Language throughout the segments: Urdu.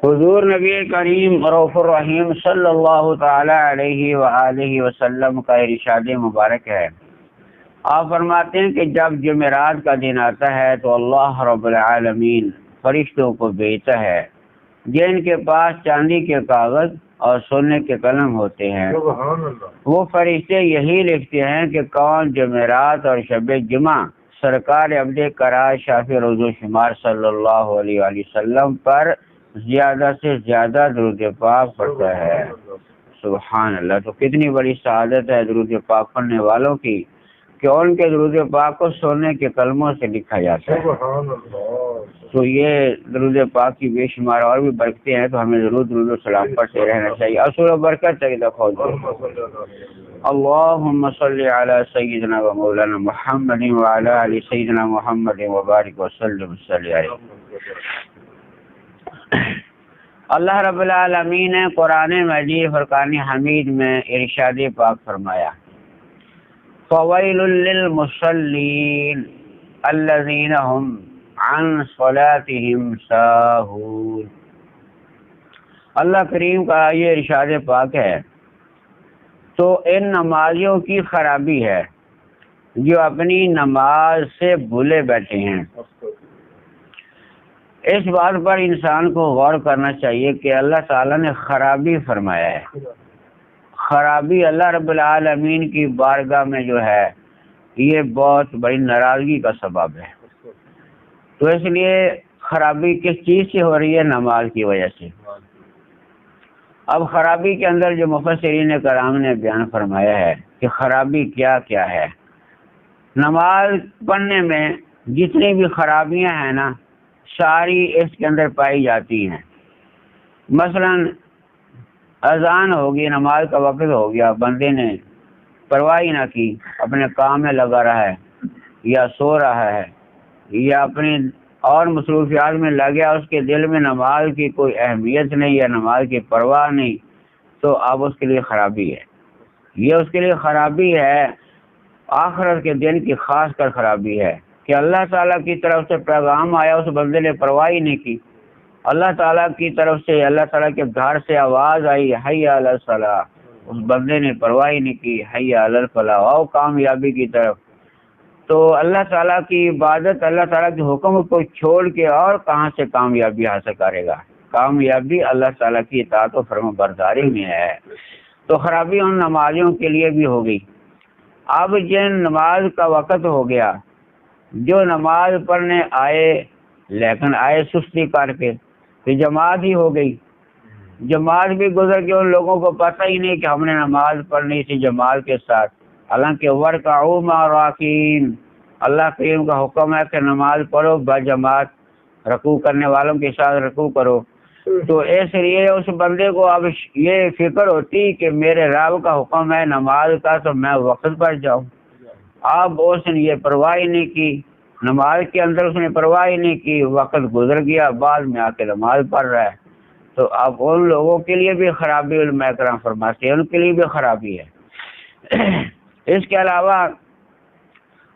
حضور نبی کریم رؤوف الرحیم صلی اللہ تعالی علیہ وآلہ وسلم کا ارشاد مبارک ہے۔ آپ فرماتے ہیں کہ جب جمعرات کا دن آتا ہے تو اللہ رب العالمین فرشتوں کو بھیجتا ہے جن کے پاس چاندی کے کاغذ اور سونے کے قلم ہوتے ہیں۔ وہ فرشتے یہی لکھتے ہیں کہ کون جمعرات اور شب جمعہ سرکار عبد کرار شافی روز و شمار صلی اللہ علیہ وآلہ وسلم پر زیادہ سے زیادہ درود پاک پڑھتا ہے۔ سبحان اللہ، تو کتنی بڑی سعادت ہے درود پاک پڑھنے والوں کی کہ ان کے درود پاک کو سونے کے قلموں سے لکھا جاتا ہے۔ تو یہ درود پاک کی بے شمار اور بھی برکتیں ہیں، تو ہمیں ضرور درود و سلام پڑھتے رہنا چاہیے۔ اصول و برکت ہے دیکھو، اللہم صلی علی سیدنا و مولانا محمد وعلی آل سیدنا محمد وبارک وسلم صلی علیہ۔ اللہ رب العالمین نے قرآن مجید فرقان حمید میں ارشاد پاک فرمایا، فویل للمصلین الذین هم عن صلاتهم ساہون۔ اللہ کریم کا یہ ارشاد پاک ہے تو ان نمازیوں کی خرابی ہے جو اپنی نماز سے بھولے بیٹھے ہیں۔ اس بات پر انسان کو غور کرنا چاہیے کہ اللہ تعالیٰ نے خرابی فرمایا ہے۔ خرابی اللہ رب العالمین کی بارگاہ میں جو ہے یہ بہت بڑی ناراضگی کا سبب ہے۔ تو اس لیے خرابی کس چیز سے ہو رہی ہے؟ نماز کی وجہ سے۔ اب خرابی کے اندر جو مفسرین کرام نے بیان فرمایا ہے کہ خرابی کیا کیا ہے۔ نماز پڑھنے میں جتنی بھی خرابیاں ہیں نا، ساری اس کے اندر پائی جاتی ہیں۔ مثلا اذان ہوگی، نماز کا وقت ہو گیا، بندے نے پرواہ نہ کی، اپنے کام میں لگا رہا ہے یا سو رہا ہے یا اپنی اور مصروفیات میں لگ گیا، اس کے دل میں نماز کی کوئی اہمیت نہیں یا نماز کی پرواہ نہیں، تو اب اس کے لیے خرابی ہے۔ یہ اس کے لیے خرابی ہے، آخرت کے دن کی خاص کر خرابی ہے کہ اللہ تعالیٰ کی طرف سے پیغام آیا، اس بندے نے پرواہ ہی نہیں کی۔ اللہ تعالیٰ کی طرف سے، اللہ تعالیٰ کے گھر سے آواز آئی حی علی الصلاۃ، اس بندے نے پرواہ ہی نہیں کی، حی علی الفلاح، آؤ کامیابی کی طرف۔ تو اللہ تعالیٰ کی عبادت، اللہ تعالیٰ کے حکم کو چھوڑ کے اور کہاں سے کامیابی حاصل کرے گا؟ کامیابی اللہ تعالیٰ کی اطاعت و فرما برداری میں ہے۔ تو خرابی ان نمازیوں کے لیے بھی ہو گئی۔ اب جن نماز کا وقت ہو گیا، جو نماز پڑھنے آئے لیکن آئے سستی کر کے، تو جماعت ہی ہو گئی، جماعت بھی گزر کے ان لوگوں کو پتہ ہی نہیں کہ ہم نے نماز پڑھنی تھی جماعت کے ساتھ، حالانکہ وَرْكَعُوا مَعَ الرَّاكِعِينَ، اللہ کریم کا حکم ہے کہ نماز پڑھو بجماعت، رکوع کرنے والوں کے ساتھ رکوع کرو۔ تو اس لیے اس بندے کو اب یہ فکر ہوتی کہ میرے رب کا حکم ہے نماز کا، تو میں وقت پر جاؤں۔ اب اس نے یہ پرواہ ہی نہیں کی، نماز کے اندر اس نے پرواہ ہی نہیں کی، وقت گزر گیا، بعد میں آ کے نماز پڑھ رہا ہے۔ تو اب ان لوگوں کے لیے بھی خرابی، علماء کرام فرماتے ہیں ان کے لیے بھی خرابی ہے۔ اس کے علاوہ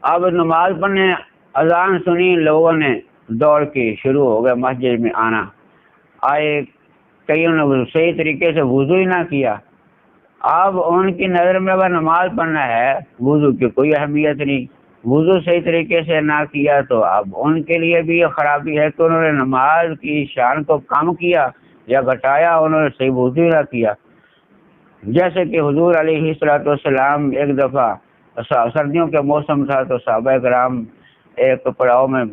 اب نماز پڑھنے اذان سنی، لوگوں نے دوڑ کے شروع ہو گئے مسجد میں آنا، آئے، کئیوں نے صحیح طریقے سے وضو ہی نہ کیا۔ اب ان کی نظر میں اگر نماز پڑھنا ہے، وضو کی کوئی اہمیت نہیں، وضو صحیح طریقے سے نہ کیا، تو اب ان کے لیے بھی یہ خرابی ہے کہ انہوں نے نماز کی شان کو کم کیا یا گھٹایا، انہوں نے صحیح وضو ہی نہ کیا۔ جیسے کہ حضور علیہ الصلوۃ والسلام ایک دفعہ سردیوں کے موسم تھا تو صحابہ کرام ایک پڑاؤ میں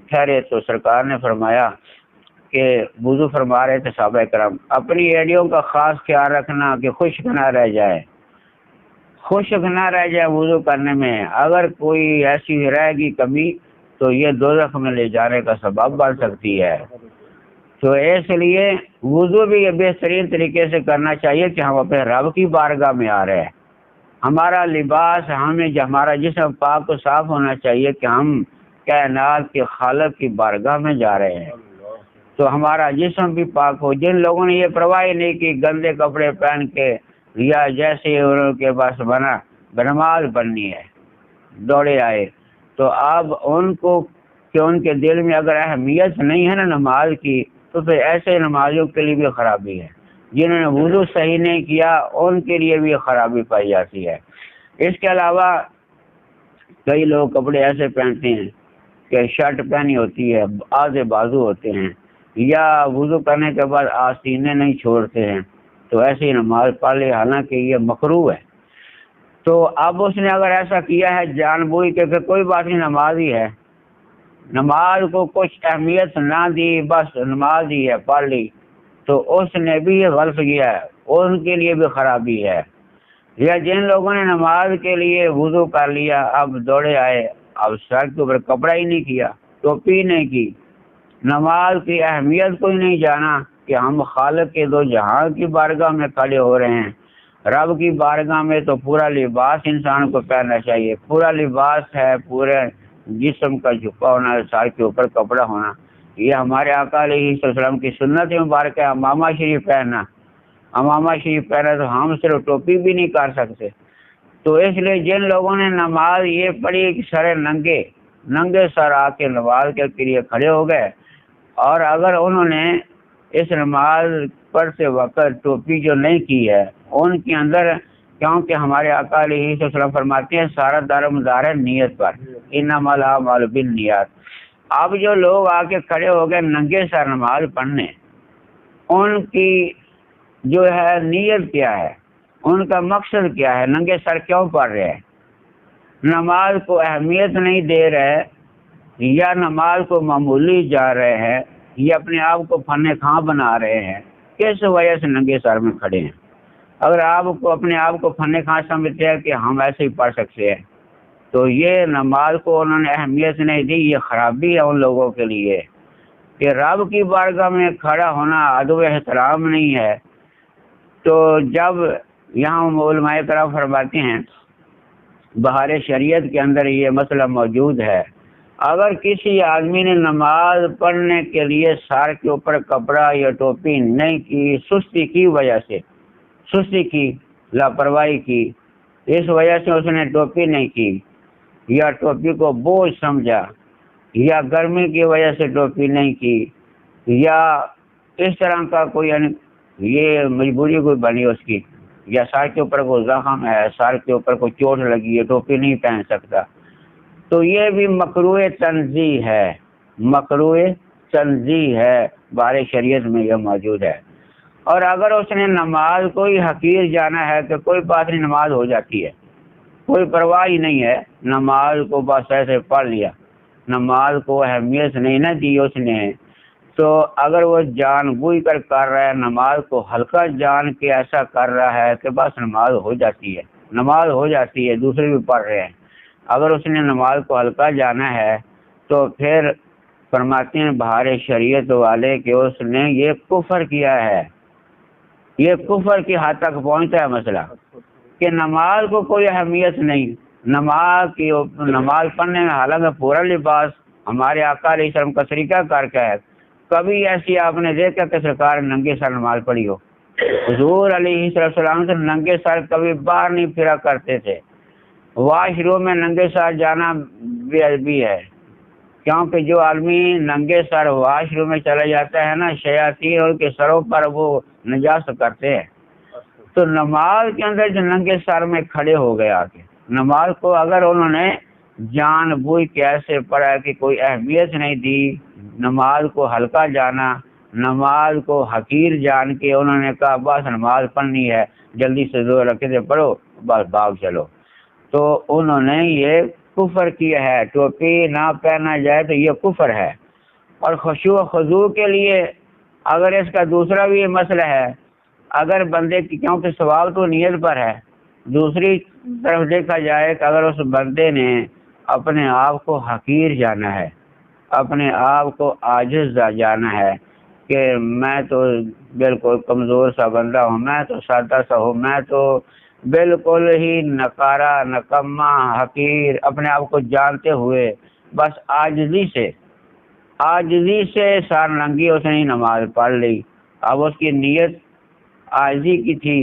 ٹھہرے، تو سرکار نے فرمایا کہ وضو فرما رہے تھے صحابہ کرام، اپنی ایڑیوں کا خاص خیال رکھنا کہ خشک نہ رہ جائے، خشک نہ رہ جائے وضو کرنے میں، اگر کوئی ایسی رہ گی کمی تو یہ دوزخ میں لے جانے کا سبب بن سکتی ہے۔ تو اس لیے وضو بھی یہ بہترین طریقے سے کرنا چاہیے کہ ہم اپنے رب کی بارگاہ میں آ رہے ہیں، ہمارا لباس، ہمارا جسم پاک و صاف ہونا چاہیے کہ ہم کائنات کے خالق کی بارگاہ میں جا رہے ہیں، تو ہمارا جسم بھی پاک ہو۔ جن لوگوں نے یہ پرواہ نہیں کی، گندے کپڑے پہن کے یا جیسے ان کے پاس بنا نماز پڑھنی ہے دوڑے آئے، تو اب ان کو کہ ان کے دل میں اگر اہمیت نہیں ہے نا نماز کی، تو پھر ایسے نمازوں کے لیے بھی خرابی ہے. جنہوں نے وضو صحیح نہیں کیا ان کے لیے بھی خرابی پائی جاتی ہے. اس کے علاوہ کئی لوگ کپڑے ایسے پہنتے ہیں کہ شرٹ پہنی ہوتی ہے، آدھے بازو ہوتے ہیں، یا وضو کرنے کے بعد آستینے نہیں چھوڑتے ہیں، تو ایسے ہی نماز پڑھ لے، حالانکہ یہ مکروہ ہے. تو اب اس نے اگر ایسا کیا ہے جان بوجھ کے کہ کوئی بات نہیں نماز ہی ہے، نماز کو کچھ اہمیت نہ دی، بس نماز ہی ہے پڑھ لی، تو اس نے بھی یہ غلط کیا ہے، ان کے لیے بھی خرابی ہے. یا جن لوگوں نے نماز کے لیے وضو کر لیا، اب دوڑے آئے، اب سر کے اوپر کپڑا ہی نہیں کیا، ٹوپی نہیں کی، نماز کی اہمیت کو ہی نہیں جانا کہ ہم خالق کے دو جہاں کی بارگاہ میں کھڑے ہو رہے ہیں. رب کی بارگاہ میں تو پورا لباس انسان کو پہننا چاہیے، پورا لباس ہے، پورے جسم کا جھکا ہونا، سر کے اوپر کپڑا ہونا. یہ ہمارے آقا علیہ السلام کی سنت مبارک ہے. امامہ شریف پہننا، امامہ شریف پہنا تو ہم صرف ٹوپی بھی نہیں کر سکتے. تو اس لیے جن لوگوں نے نماز یہ پڑھی کہ سر ننگے سر آ کے نماز کے لیے کھڑے ہو گئے، اور اگر انہوں نے اس نماز پڑھتے وقت ٹوپی جو نہیں کی ہے ان کے اندر، کیونکہ ہمارے آقا علیہ السلام فرماتے ہیں سارا دار مدار ہے نیت پر، انما الاعمال بالنیات. اب جو لوگ آ کے کھڑے ہو گئے ننگے سر نماز پڑھنے، ان کی جو ہے نیت کیا ہے، ان کا مقصد کیا ہے، ننگے سر کیوں پڑھ رہے ہیں؟ نماز کو اہمیت نہیں دے رہے، یا نماز کو معمولی جا رہے ہیں، یا اپنے آپ کو فن خواں بنا رہے ہیں؟ کس وجہ سے ننگے سر میں کھڑے ہیں؟ اگر آپ کو اپنے آپ کو فن خواں سمجھتے ہیں کہ ہم ایسے ہی پڑھ سکتے ہیں، تو یہ نماز کو انہوں نے اہمیت نہیں دی. یہ خرابی ہے ان لوگوں کے لیے کہ رب کی بارگاہ میں کھڑا ہونا ادب احترام نہیں ہے. تو جب یہاں علماء کرام فرماتے ہیں بہار شریعت کے اندر یہ مسئلہ موجود ہے، اگر کسی آدمی نے نماز پڑھنے کے لیے سر کے اوپر کپڑا یا ٹوپی نہیں کی، سستی کی وجہ سے، سستی کی، لاپرواہی کی، اس وجہ سے اس نے ٹوپی نہیں کی، یا ٹوپی کو بوجھ سمجھا، یا گرمی کی وجہ سے ٹوپی نہیں کی، یا اس طرح کا کوئی یہ مجبوری کوئی بنی اس کی، یا سر کے اوپر کوئی زخم ہے، سر کے اوپر کوئی چوٹ لگی ہے، ٹوپی نہیں پہن سکتا، تو یہ بھی مکروہ تنزیہ ہے، مکروہ تنزیہ ہے، بہار شریعت میں یہ موجود ہے. اور اگر اس نے نماز کو ہی حقیر جانا ہے کہ کوئی بات نہیں نماز ہو جاتی ہے، کوئی پرواہ ہی نہیں ہے، نماز کو بس ایسے پڑھ لیا، نماز کو اہمیت نہیں نہ دی اس نے، تو اگر وہ جان بوجھ کر رہا ہے، نماز کو ہلکا جان کے ایسا کر رہا ہے کہ بس نماز ہو جاتی ہے، نماز ہو جاتی ہے، دوسرے بھی پڑھ رہے ہیں، اگر اس نے نماز کو ہلکا جانا ہے تو پھر فرماتے ہیں بہار شریعت والے کہ اس نے یہ کفر کیا ہے. یہ کفر کی حد تک پہنچتا ہے مسئلہ کہ نماز کو کوئی اہمیت نہیں، نماز پڑھنے میں حالانکہ پورا لباس ہمارے آقا علیہ السلام کا طریقہ کار کا ہے. کبھی ایسی آپ نے دیکھا کہ سرکار ننگے سر نماز پڑھی ہو؟ حضور علیہ السلام سے ننگے سر کبھی باہر نہیں پھرا کرتے تھے. واش روم میں ننگے سر جانا بے ادبی ہے، کیونکہ جو آدمی ننگے سر واش روم میں چلا جاتا ہے نا، شیاطین ان کے سروں پر وہ نجاست کرتے ہیں. تو نماز کے اندر جو ننگے سر میں کھڑے ہو گئے آ کے، نماز کو اگر انہوں نے جان بوجھ کے ایسے پڑھا کہ کوئی اہمیت نہیں دی، نماز کو ہلکا جانا، نماز کو حقیر جان کے انہوں نے کہا بس نماز پڑھنی ہے، جلدی سے 2 رکعتیں پڑھو بس بھاگ چلو، تو انہوں نے یہ کفر کیا ہے. ٹوپی نہ پہنا جائے تو یہ کفر ہے. اور خشوع و خضوع کے لیے اگر اس کا دوسرا بھی مسئلہ ہے، اگر بندے کی، کیونکہ ثواب تو نیت پر ہے، دوسری طرف دیکھا جائے کہ اگر اس بندے نے اپنے آپ کو حقیر جانا ہے، اپنے آپ کو عاجز جانا ہے کہ میں تو بالکل کمزور سا بندہ ہوں، میں تو سادہ سا ہوں، میں تو بالکل ہی نکارا، نکما، حقیر، اپنے آپ کو جانتے ہوئے بس عاجزی سے سار ننگی اس نے نماز پڑھ لی. اب اس کی نیت عاجزی کی تھی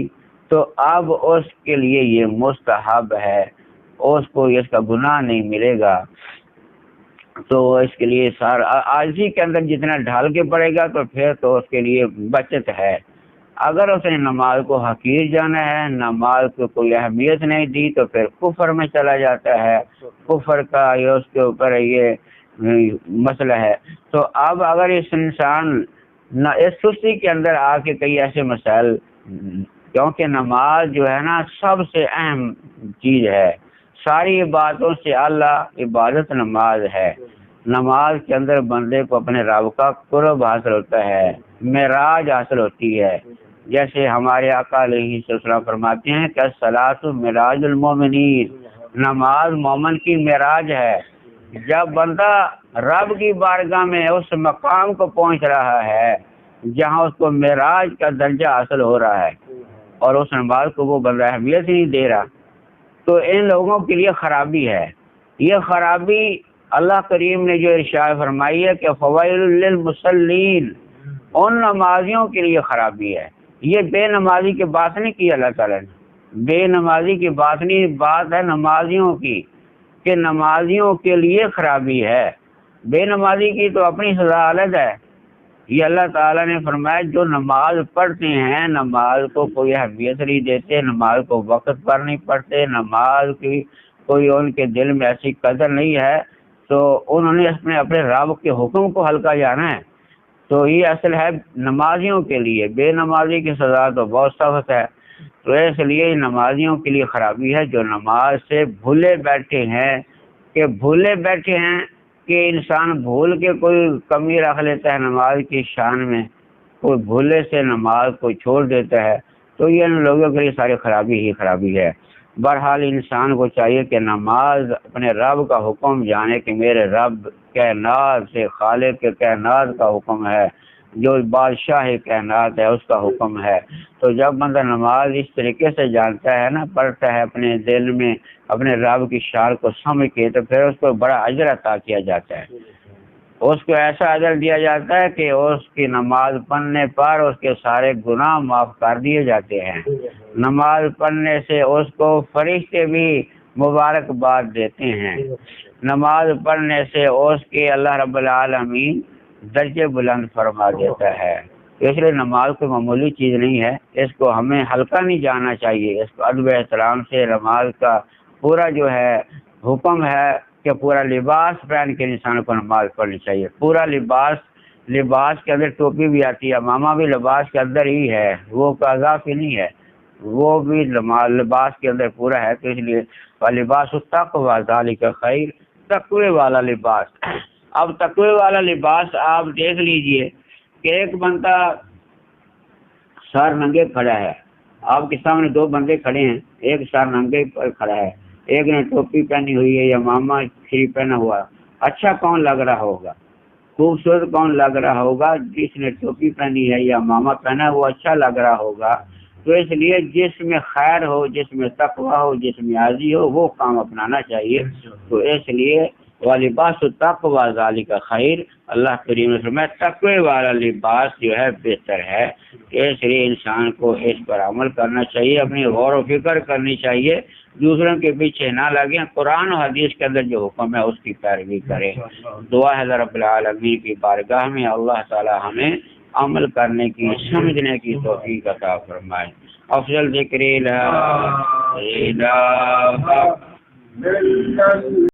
تو اب اس کے لیے یہ مستحب ہے، اس کو اس کا گناہ نہیں ملے گا. تو اس کے لیے عاجزی کے اندر جتنا ڈھال کے پڑے گا تو پھر تو اس کے لیے بچت ہے۔ اگر اس نے نماز کو حقیر جانا ہے، نماز کو کوئی اہمیت نہیں دی، تو پھر کفر میں چلا جاتا ہے۔ کفر کا یہ اس کے اوپر یہ مسئلہ ہے۔ تو اب اگر اس انسان اس سستی کے اندر آ کے کئی ایسے مسائل، کیونکہ نماز جو ہے نا سب سے اہم چیز ہے، ساری عبادتوں سے اعلیٰ عبادت نماز ہے۔ نماز کے اندر بندے کو اپنے رب کا قرب حاصل ہوتا ہے، معراج حاصل ہوتی ہے۔ جیسے ہمارے آقا علیہ السلام فرماتے ہیں کہ الصلاۃ معراج المومنین، نماز مومن کی معراج ہے۔ جب بندہ رب کی بارگاہ میں اس مقام کو پہنچ رہا ہے جہاں اس کو معراج کا درجہ حاصل ہو رہا ہے اور اس نماز کو وہ بندہ اہمیت نہیں دے رہا، تو ان لوگوں کے لیے خرابی ہے۔ یہ خرابی اللہ کریم نے جو ارشاد فرمائی ہے کہ فویل للمصلین، ان نمازیوں کے لیے خرابی ہے۔ یہ بے نمازی کی بات نہیں کی اللہ تعالیٰ نے، بے نمازی کی بات نہیں، بات ہے نمازیوں کی، کہ نمازیوں کے لیے خرابی ہے۔ بے نمازی کی تو اپنی سزا الگ ہے۔ یہ اللہ تعالیٰ نے فرمایا جو نماز پڑھتے ہیں، نماز کو کوئی اہمیت نہیں دیتے، نماز کو وقت پر نہیں پڑھتے، نماز کی کوئی ان کے دل میں ایسی قدر نہیں ہے، تو انہوں نے اپنے رب کے حکم کو ہلکا جانا ہے۔ تو یہ اصل ہے نمازیوں کے لیے، بے نمازی کی سزا تو بہت سخت ہے۔ تو اس لیے نمازیوں کے لیے خرابی ہے جو نماز سے بھولے بیٹھے ہیں، کہ انسان بھول کے کوئی کمی رکھ لیتا ہے نماز کی شان میں، کوئی بھولے سے نماز کو چھوڑ دیتا ہے، تو یہ ان لوگوں کے لیے ساری خرابی ہی خرابی ہے۔ بہرحال انسان کو چاہیے کہ نماز اپنے رب کا حکم جانے کہ میرے رب کائنات سے، خالق کے کائنات کا حکم ہے، جو بادشاہ کائنات ہے اس کا حکم ہے۔ تو جب بندہ نماز اس طریقے سے جانتا ہے نا، پڑھتا ہے اپنے دل میں اپنے رب کی شان کو سمجھ کے، تو پھر اس کو بڑا اجر عطا کیا جاتا ہے۔ اس کو ایسا اجر دیا جاتا ہے کہ اس کی نماز پڑھنے پر اس کے سارے گناہ معاف کر دیے جاتے ہیں۔ نماز پڑھنے سے اس کو فرشتے بھی مبارکباد دیتے ہیں۔ نماز پڑھنے سے اس کے اللہ رب العالمین درجے بلند فرما دیتا ہے۔ اس لیے نماز کوئی معمولی چیز نہیں ہے، اس کو ہمیں ہلکا نہیں جانا چاہیے۔ اس کو ادب احترام سے نماز کا پورا جو ہے حکم ہے کہ پورا لباس پہن کے انسان کو نماز پڑھنی چاہیے۔ پورا لباس کے اندر ٹوپی بھی آتی ہے، امامہ بھی لباس کے اندر ہی ہے، وہ اضافی نہیں ہے، وہ بھی لباس کے اندر پورا ہے۔ تو اس لیے لباس التقوی ذالک خیر، تقوی والا لباس۔ اب تقوی والا لباس آپ دیکھ لیجئے کہ ایک بندہ سر ننگے کھڑا ہے، آپ کے سامنے دو بندے کھڑے ہیں، ایک سر ننگے پر کھڑا ہے، ایک نے ٹوپی پہنی ہوئی ہے یا ماما کھری پہنا ہوا۔ اچھا کون لگ رہا ہوگا؟ خوبصورت کون لگ رہا ہوگا؟ جس نے ٹوپی پہنی ہے یا ماما پہنا وہ اچھا لگ رہا ہوگا۔ تو اس لیے جس میں خیر ہو، جس میں تقوی ہو، جس میں عاجزی ہو، وہ کام اپنانا چاہیے۔ تو اس لیے وَلِبَاسُ التَّقْوَىٰ ذَلِكَ خیر، اللہ کریم نے فرمایا تقوی والا لباس جو ہے بہتر ہے۔ اس لیے انسان کو اس پر عمل کرنا چاہیے، اپنی غور و فکر کرنی چاہیے، دوسروں کے پیچھے نہ لگیں، قرآن و حدیث کے اندر جو حکم ہے اس کی پیروی کریں۔ دعا ہے رب العالمین کی بارگاہ میں اللہ تعالی ہمیں عمل کرنے کی، سمجھنے کی توفیق عطا فرمائے۔ افضل ذکر لا الہ